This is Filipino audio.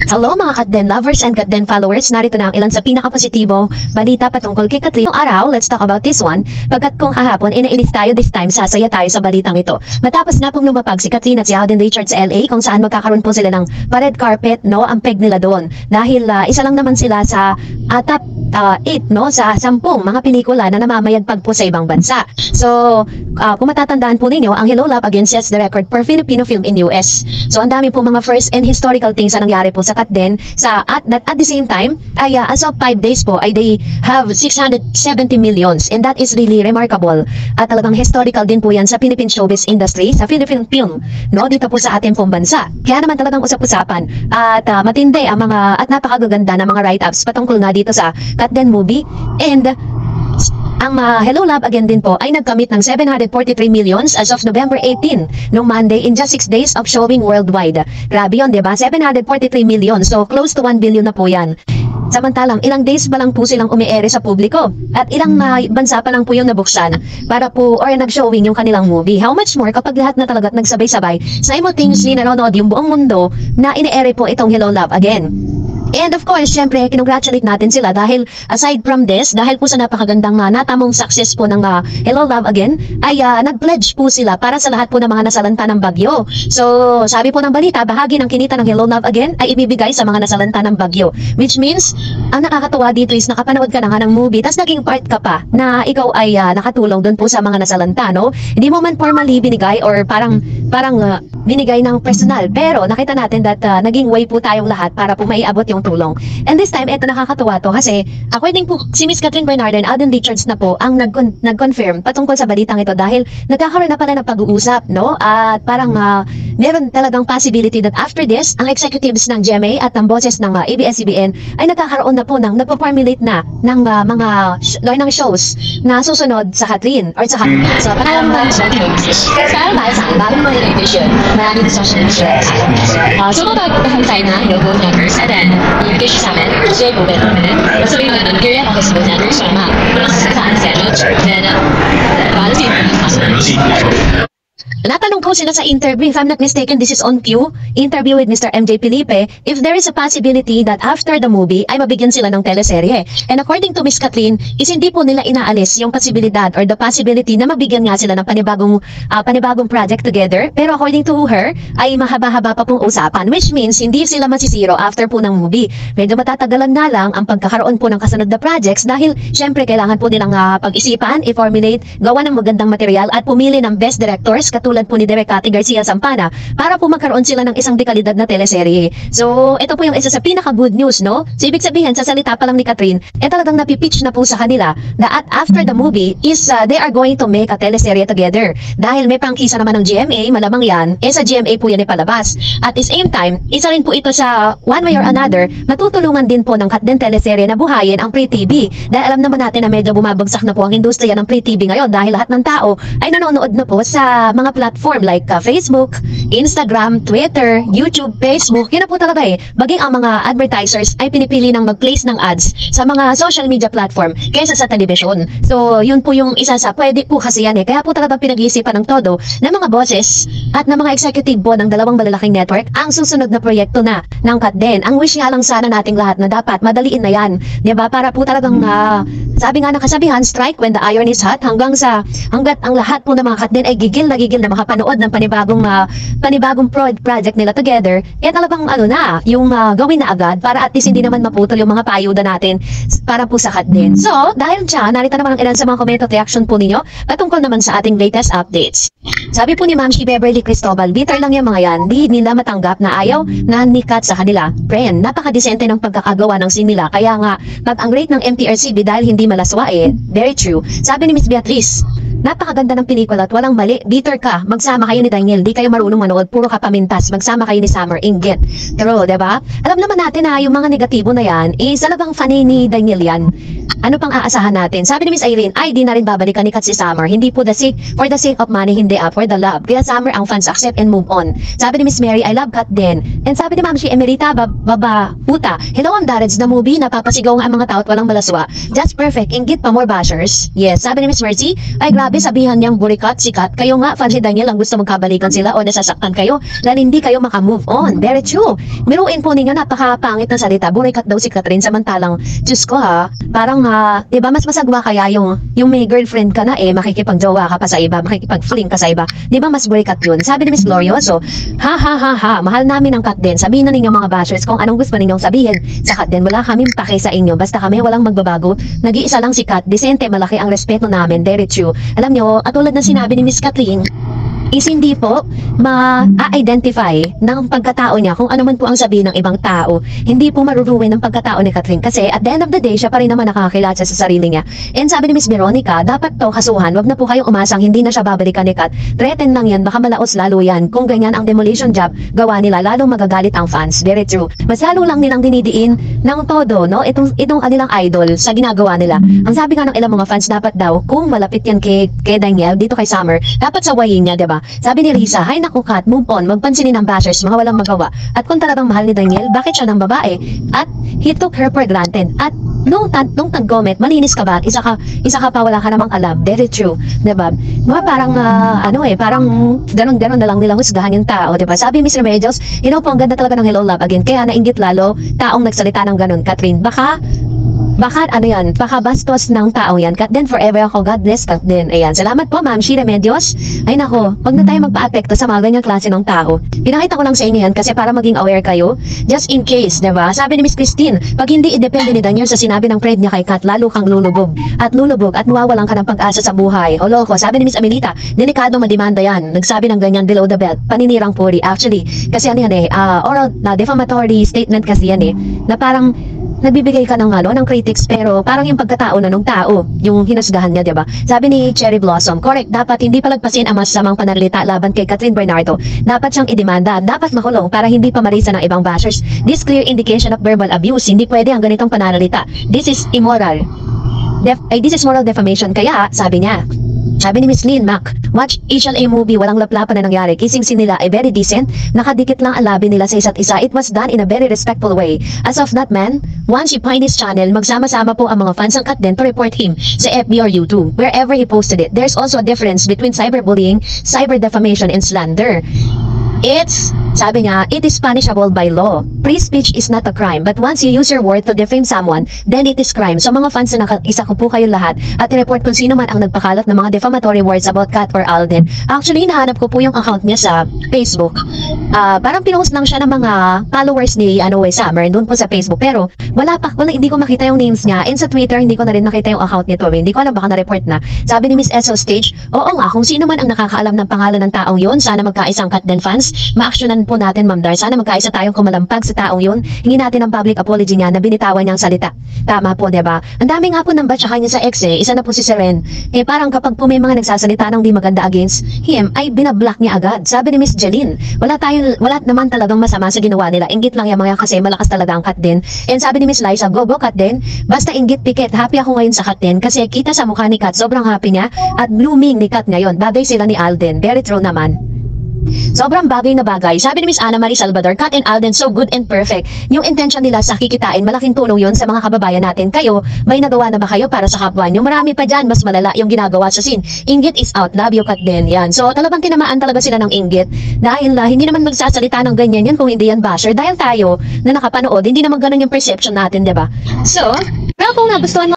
Hello mga Katden lovers and Katden followers, narito na ang ilan sa pinakapositibo balita patungkol kay Katrin. Ngayong araw, let's talk about this one. Pagkat kung kahapon, inainis tayo, this time sasaya tayo sa balitang ito. Matapos na pong lumapag si Katrin at si Alden Richards sa LA, kung saan magkakaroon po sila ng red carpet, no, ang peg nila doon. Dahil isa lang naman sila sa top 8, no, sa 10 mga pelikula na namamayagpag po sa ibang bansa. So, kung matatandaan po ninyo, ang Hello Love Again sets the record for Filipino film in US. So, ang dami po mga first and historical things na nangyari po sa Katden. At the same time, ay as of 5 days po, ay they have 670 millions, and that is really remarkable. At talagang historical din po yan sa Philippine showbiz industry, sa Philippine film, no, dito po sa ating pong bansa. Kaya naman talagang usap-usapan at matindi ang mga at napakagaganda na mga write-ups patungkol nga dito sa Katden movie. And ang Hello Love Again din po ay nagkamit ng 743 millions as of November 18 noong Monday in just 6 days of showing worldwide. Grabe yun, diba? 743 millions. So, close to 1 billion na po yan. Samantalang, ilang days pa lang po silang umiere sa publiko. At ilang bansa pa lang po yung nabuksan para po, or nag-showing yung kanilang movie. How much more kapag lahat na talaga nagsabay-sabay, simultaneously nanonood yung buong mundo na iniere po itong Hello Love Again. And of course, syempre, kinongratulate natin sila dahil aside from this, dahil po sa napakagandang natamong success po ng Hello Love Again, ay nag-pledge po sila para sa lahat po ng mga nasalanta ng bagyo. So, sabi po ng balita, bahagi ng kinita ng Hello Love Again ay ibibigay sa mga nasalanta ng bagyo. Which means, ang nakakatuwa dito is nakapanood ka na nga ng movie, tas naging part ka pa na ikaw ay nakatulong doon po sa mga nasalanta, no? Hindi mo man formally binigay or parang binigay ng personal, pero nakita natin that naging way po tayong lahat para po maiabot yung tulong. And this time, eto nakakatuwa to kasi according po si Miss Katrin Bernardo and Alden Richards na po ang nag-confirm patungkol sa balitang ito dahil nagkakaroon na pala ng pag-uusap, no? At parang meron talagang possibility that after this, ang executives ng GMA at ng bosses ng ABS-CBN ay nagkakaroon na po ng nagpo-formulate na ng mga ng shows na susunod sa Katrin or sa Katrin. So, panalang ba sa bagong mga television, maraming social media. So, mapagpapahal tayo na logo numbers and then i-fish sa amin, so i-move it. Sabihin mo doon, kaya ako sa numbers para makasasaan sa then, para sa natanong po sila sa interview, if I'm not mistaken, this is on Q, interview with Mr. MJ Felipe, if there is a possibility that after the movie ay mabigyan sila ng teleserye. And according to Miss Katrin, is hindi po nila inaalis yung posibilidad or the possibility na mabigyan nga sila ng panibagong project together. Pero according to her, ay mahaba-haba pa pong usapan, which means hindi sila masisiro after po ng movie. Medyo matatagalan na lang ang pagkakaroon po ng kasunod na projects dahil syempre kailangan po nilang pag-isipan, i-formulate, gawa ng magandang material at pumili ng best directors katulad po ni Direk Cathy Garcia Zampana para po magkaroon sila ng isang dekalidad na teleserye. So, ito po yung isa sa pinaka-good news, no? So, ibig sabihin, sa salita pa lang ni Katrin, talagang napipitch na po sa kanila na at after the movie is they are going to make a teleserye together. Dahil may prangkisa naman ng GMA, malamang yan, sa GMA po yan ipalabas. At the same time, isa rin po ito sa one way or another, matutulungan din po ng Katden teleserye na buhayin ang pre-TV. Dahil alam naman natin na medyo bumabagsak na po ang industriya ng pre-TV ngayon dahil lahat ng tao ay nanonood na po sa mga platform like Facebook, Instagram, Twitter, YouTube, Facebook. Yun na po talaga Baging ang mga advertisers ay pinipili ng mag-place ng ads sa mga social media platform kaysa sa television. So, yun po yung isa sa pwede po kasi yan Kaya po talaga pinag-iisipan ng todo ng mga bosses at ng mga executive po ng dalawang malalaking network ang susunod na proyekto na ng Katden. Ang wish nga lang sana nating lahat na dapat madaliin na yan. Diba? Para po talagang sabi nga ng kasabihan, strike when the iron is hot hanggat ang lahat po ng mga Katden ay gigil na makapanood ng panibagong project nila together, talagang yung gawin na agad para at least hindi naman maputol yung mga paayuda natin para po sa Katden. So, dahil dyan, narito naman ang ilan sa mga comment at reaction po ninyo patungkol naman sa ating latest updates. Sabi po ni Ma'am si Beverly Cristobal, bitter lang yung mga yan, di nila matanggap na ayaw na nikat sa kanila. Friend, napakadesente ng pagkakagawa ng scene nila, kaya nga, pag ang rate ng MTRCB dahil hindi malaswa very true. Sabi ni Miss Beatrice, napakaganda ng pelikula at walang mali, bitter ka, magsama kayo ni Daniel, di kayo marunong manood, puro ka pamintas, magsama kayo ni Summer, inggit. Pero, diba? Alam naman natin na yung mga negatibo na yan, talagang funny ni Daniel yan. Ano pang aasahan natin? Sabi ni Miss Irene, ay di na rin babalikan ni Kat si Summer, hindi po for the sake of money, hindi for the love. Kaya Summer ang fans accept and move on. Sabi ni Miss Mary, I love Kat din. And sabi ni Ma'am si Emerita, puta, hello ang Dareds na movie, napapasigaw nga ang mga tao at walang malaswa. Just perfect, inggit pa, more bashers. Yes, sabi ni Miss Mercy, ay grabe grabe, sabihan niyang burikat, sikat. Kayo nga, fans ni Daniel, ang gusto magkabalikan sila o nasasaktan kayo dahil hindi kayo makamove on. Very true. Biruin po ninyo, napakapangit na salita. Burikat daw si Catherine, samantalang, Diyos ko ha, parang diba mas masagwa kaya yung may girlfriend ka na makikipagjowa ka pa sa iba, makikipag-fling ka sa iba. Diba mas burikat yun? Sabi ni Miss Glorioso, ha, mahal namin ang Kat din. Sabihin na ninyo mga bashers kung anong gusto ninyong sabihin. Sa Kat din, wala kaming pake sa inyo. Basta kami walang magbabago. Nag-iisa lang si Kat. Decente, malaki ang respeto namin. Very true. Alam nyo, at tulad ng sinabi ni Miss Kathleen, is hindi po ma-identify ng pagkatao niya kung ano man po ang sabihin ng ibang tao. Hindi po maruruin ng pagkatao ni Catherine kasi at the end of the day, siya pa rin naman nakakakilala sa sarili niya. And sabi ni Miss Veronica, dapat to kasuhan, wag na po kayong umasang hindi na siya babalikan ni Kat. Threaten lang yan, baka malaos lalo yan. Kung ganyan ang demolition job, gawa nila, lalong magagalit ang fans. Very true. Mas lalo lang nilang dinidiin ng todo, no? Itong kanilang idol sa ginagawa nila. Ang sabi nga ng ilang mga fans, dapat daw, kung malapit yan kay Daniel, dito kay Summer, dapat sawayin niya, diba? Sabi ni Risa, hay naku Kat, move on, magpansinin ng bashers, mga walang magawa. At kung talagang mahal ni Daniel, bakit siya ng babae? At he took her for granted. At nung tag-comment, malinis ka ba? Isa ka pa, wala ka namang alam. Very true. Diba? Parang, parang ganun-ganun na lang nila husgahan yung tao. Diba? Sabi Miss Remedios, po, ang ganda talaga ng Hello Love Again. Kaya nainggit lalo, taong nagsalita ng ganun. Catherine, baka bastos ng tao yan. Kat din forever ako. God bless Kat din. Ayan. Salamat po, Ma'am Shira Medios. Ay nako, wag na tayo magpa-apekto sa mga ganyang klase ng tao. Pinakita ko lang sa inyo yan kasi para maging aware kayo. Just in case, diba? Sabi ni Miss Christine, pag hindi idepende ni Daniel sa sinabi ng friend niya kay Kat, lalo kang lulubog at mawawalan ka ng pag-asa sa buhay. O loko, sabi ni Miss Amelita, delikado mademanda yan. Nagsabi ng ganyan below the belt. Paninirang puri. Actually, kasi ano yan oral na defamatory statement kasi yan na parang nagbibigay ka ng critics pero parang yung pagkatao na nung tao, yung hinusgahan niya, diba? Sabi ni Cherry Blossom, correct, dapat hindi palagpasin ang masasamang pananalita laban kay Catherine Bernardo. Dapat siyang idemanda, dapat makulong para hindi pa marisa ng ibang bashers. This clear indication of verbal abuse. Hindi pwede ang ganitong pananalita. This is immoral. This is moral defamation. Kaya, sabi niya, sabi ni Miss Lynn Mac, watch HLA movie, walang laplapan na nangyari. Kissing scene nila ay very decent. Nakadikit lang ang labi nila sa isa't isa. It was done in a very respectful way. As of that man, once you find his channel, magsama-sama po ang mga fans ng Kat din to report him sa FB or YouTube, wherever he posted it. There's also a difference between cyberbullying, cyber defamation, and slander. Sabi niya, it is punishable by law. Free speech is not a crime, but once you use your word to defame someone, then it is crime. So mga fans na isa ko po kayo lahat at report kung sino man ang nagpakalat ng mga defamatory words about Kat or Alden. Actually, nahanap ko po yung account niya sa Facebook. Parang pinost lang siya ng mga followers ni Summer doon po sa Facebook. Pero hindi ko makita yung names niya. And sa Twitter, hindi ko na rin nakita yung account nito. Hindi ko alam, baka na-report na. Sabi ni Miss Esso Stage, oo nga, kung sino man ang nakakaalam ng pangalan ng taong yun, sana magkaisang Kat din fans, ma-actionan po natin, Ma'am Dar. Sana magkaisa tayong kumalampag sa taong yun. Hingi natin ang public apology niya na binitawan niyang salita. Tama po, diba? Ang dami nga po ng batsa kanya sa ex isa na po si Seren. Parang kapag po may mga nagsasalita ng di maganda against him, ay binablock niya agad. Sabi ni Miss Jeline, wala naman talagang masama sa ginawa nila. Inggit lang yung mga kasi malakas talaga ang Kat din. And sabi ni Miss Liza, go Kat din. Basta inggit pikit. Happy ako ngayon sa Kat din kasi kita sa mukha ni Kat, sobrang happy niya at blooming ni Kat ngayon. Bagay sila ni Alden. Very true naman. Sobrang bagay na bagay. Sabi ni Miss Ana Marie Salvador, Kat and Alden so good and perfect. Yung intention nila sa kikitain, malaking tulong yun sa mga kababayan natin. Kayo, may nagawa na ba kayo para sa kapwa nyo? Marami pa dyan, mas malala yung ginagawa sa scene. Inggit is out, love you Kat din. Yan. So talagang tinamaan talaga sila ng inggit. Dahil hindi naman magsasalita ng ganyan yan kung hindi yan basher. Dahil tayo na nakapanood, hindi naman ganun yung perception natin, diba? So, pero kung nagustuhan mo